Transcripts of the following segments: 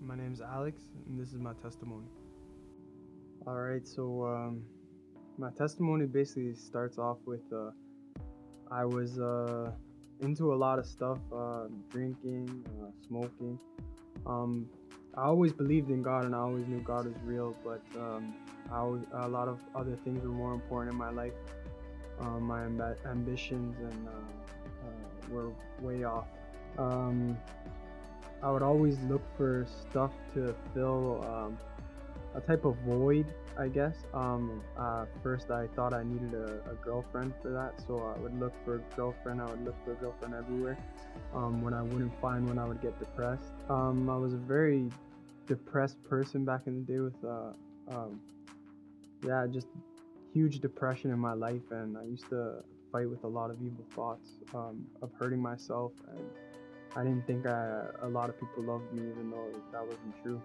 My name's Alex, and this is my testimony. Alright, so my testimony basically starts off with I was into a lot of stuff, drinking, smoking. Um, I always believed in God and I always knew God was real, but a lot of other things were more important in my life. My ambitions and were way off. I would always look for stuff to fill a type of void, I guess. First I thought I needed a girlfriend for that, so I would look for a girlfriend. I would look for a girlfriend everywhere. When I wouldn't find one, I would get depressed. I was a very depressed person back in the day with just huge depression in my life, and I used to fight with a lot of evil thoughts of hurting myself, and I didn't think a lot of people loved me, even though that wasn't true.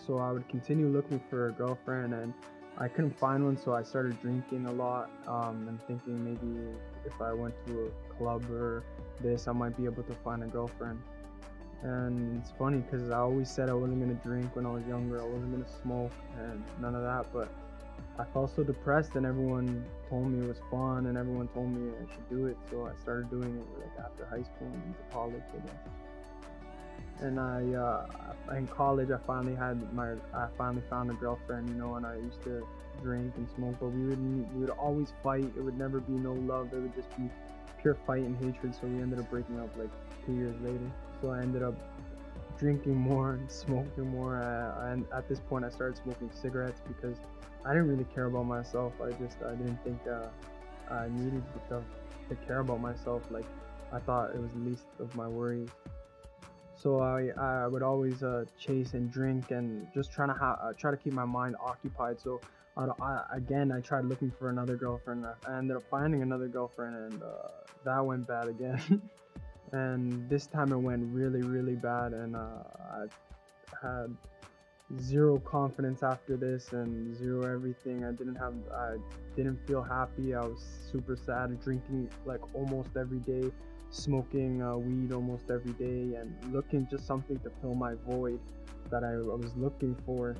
So I would continue looking for a girlfriend, and I couldn't find one, so I started drinking a lot, and thinking maybe if I went to a club or this, I might be able to find a girlfriend. And it's funny because I always said I wasn't going to drink when I was younger, I wasn't going to smoke, and none of that, but I felt so depressed, and everyone told me it was fun, and everyone told me I should do it, so I started doing it like after high school and into college, I guess. And in college, I finally found a girlfriend, and I used to drink and smoke, but we would always fight. It would never be no love. It would just be pure fight and hatred. So we ended up breaking up like 2 years later. So I ended up drinking more and smoking more. And at this point, I started smoking cigarettes because I didn't really care about myself. I didn't think I needed to care about myself. Like, I thought it was the least of my worries. So I would always chase and drink and just try to keep my mind occupied. So I tried looking for another girlfriend. I ended up finding another girlfriend, and that went bad again. And this time it went really, really bad, and I had zero confidence after this and zero everything. I didn't feel happy. I was super sad, drinking like almost every day, smoking weed almost every day, and looking just something to fill my void that I was looking for.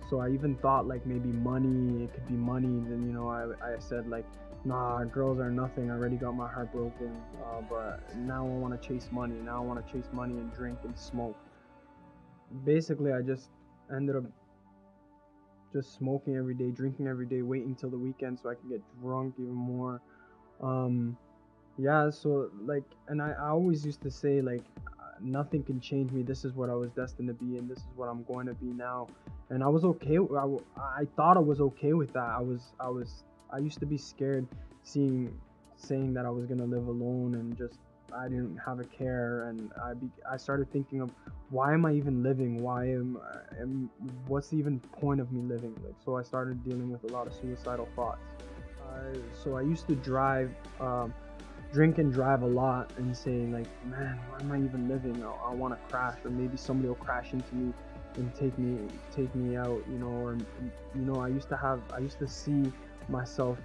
So I even thought like maybe money, it could be money. Then I said like, nah, girls are nothing. I already got my heart broken, but now I want to chase money. Now I want to chase money and drink and smoke. Basically, I just ended up just smoking every day, drinking every day, waiting till the weekend so I could get drunk even more. So like, and I always used to say like, nothing can change me. This is what I was destined to be, and this is what I'm going to be now. And I was okay. I thought I was okay with that. I used to be scared saying that I was gonna live alone, and just I didn't have a care, and I started thinking of, why am I even living? What's the even point of me living? Like, so I started dealing with a lot of suicidal thoughts. So I used to drink and drive a lot and say like, man, why am I even living? I want to crash, or maybe somebody will crash into me and take me out, or I used to see myself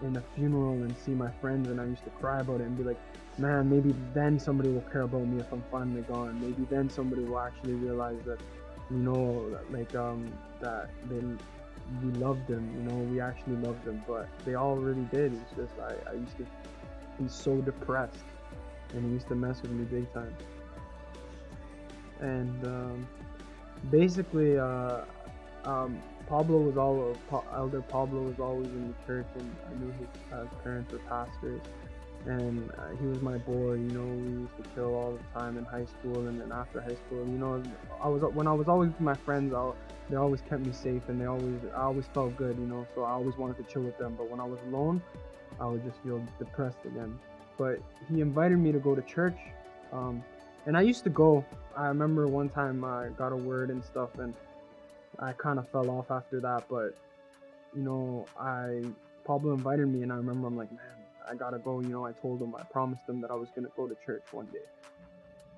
in a funeral and see my friends, and I used to cry about it and be like, man, maybe then somebody will care about me if I'm finally gone. Maybe then somebody will actually realize that, that we loved them, we actually loved them, but they already did. It's just I used to be so depressed, and he used to mess with me big time. And basically, Elder Pablo was always in the church, and I knew his parents were pastors, and he was my boy. We used to chill all the time in high school, and then after high school, when I was always with my friends, they always kept me safe, and I always felt good, so I always wanted to chill with them. But when I was alone, I would just feel depressed again. But he invited me to go to church, and I used to go. I remember one time I got a word and stuff, and I kind of fell off after that. But Pablo invited me, and I remember I'm like, man, I gotta go. I promised him that I was gonna go to church one day.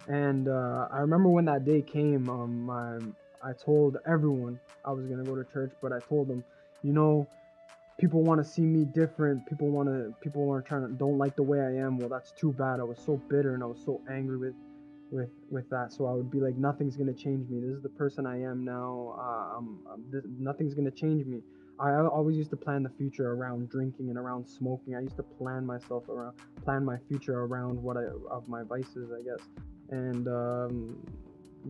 And I remember when that day came, I told everyone I was gonna go to church, but I told them, people want to see me different. People don't like the way I am. Well, that's too bad. I was so bitter, and I was so angry with with that. So I would be like, nothing's gonna change me. This is the person I am now. Nothing's gonna change me. I always used to plan the future around drinking and around smoking. I used to plan my future around of my vices, I guess. And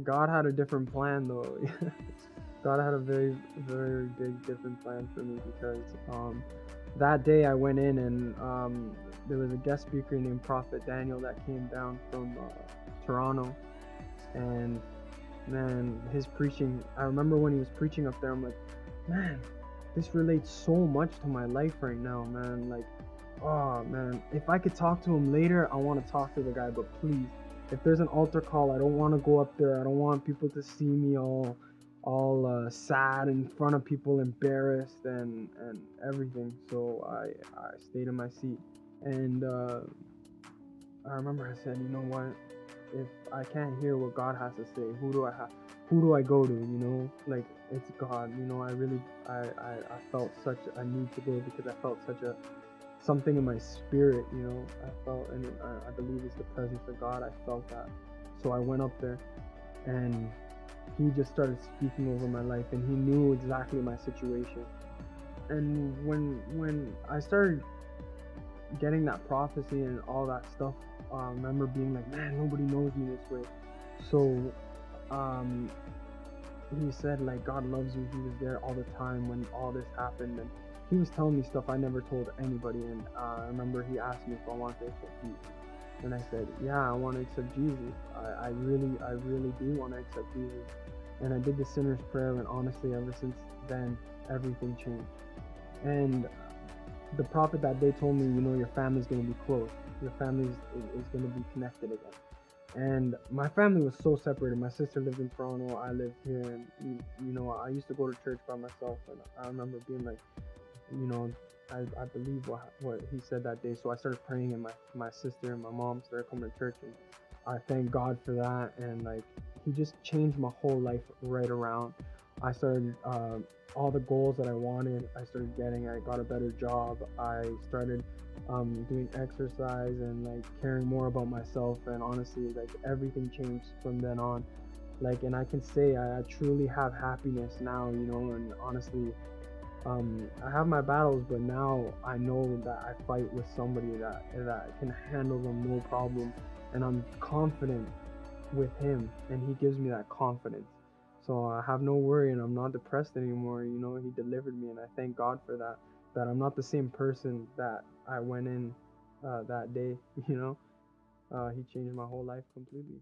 God had a different plan though. God had a very, very big different plan for me, because that day I went in, and there was a guest speaker named Prophet Daniel that came down from Toronto. And man, his preaching, I remember when he was preaching up there, I'm like, man, this relates so much to my life right now, man. Like, oh man, if I could talk to him later, I want to talk to the guy, but please, if there's an altar call, I don't want to go up there. I don't want people to see me all sad in front of people, embarrassed and everything. So I stayed in my seat. And I remember I said, you know what, if I can't hear what God has to say, who do I go to, like, it's God. I felt such a need to go, because I felt such a something in my spirit, I felt, and I believe it's the presence of God. I felt that. So I went up there, and he just started speaking over my life, and he knew exactly my situation. And when I started getting that prophecy and all that stuff, I remember being like, man, nobody knows me this way. So he said, like, God loves you. He was there all the time when all this happened, and he was telling me stuff I never told anybody. And I remember he asked me if I wanted to accept Jesus, and I said, yeah, I want to accept Jesus. I really do want to accept Jesus. And I did the sinner's prayer, and honestly, ever since then, everything changed. And the prophet that day told me, your family's going to be close. Your family is going to be connected again. And my family was so separated. My sister lived in Toronto. I lived here. And, I used to go to church by myself. And I remember being like, I believe what he said that day. So I started praying, and my sister and my mom started coming to church. And I thank God for that. And, like, he just changed my whole life right around. I started all the goals that I wanted. I started getting. I got a better job. I started doing exercise and, like, caring more about myself. And honestly, like, everything changed from then on. Like, and I can say I truly have happiness now. And honestly, I have my battles, but now I know that I fight with somebody that can handle them no problem, and I'm confident with him, and he gives me that confidence. So I have no worry, and I'm not depressed anymore. He delivered me, and I thank God for that. That I'm not the same person that I went in that day. He changed my whole life completely.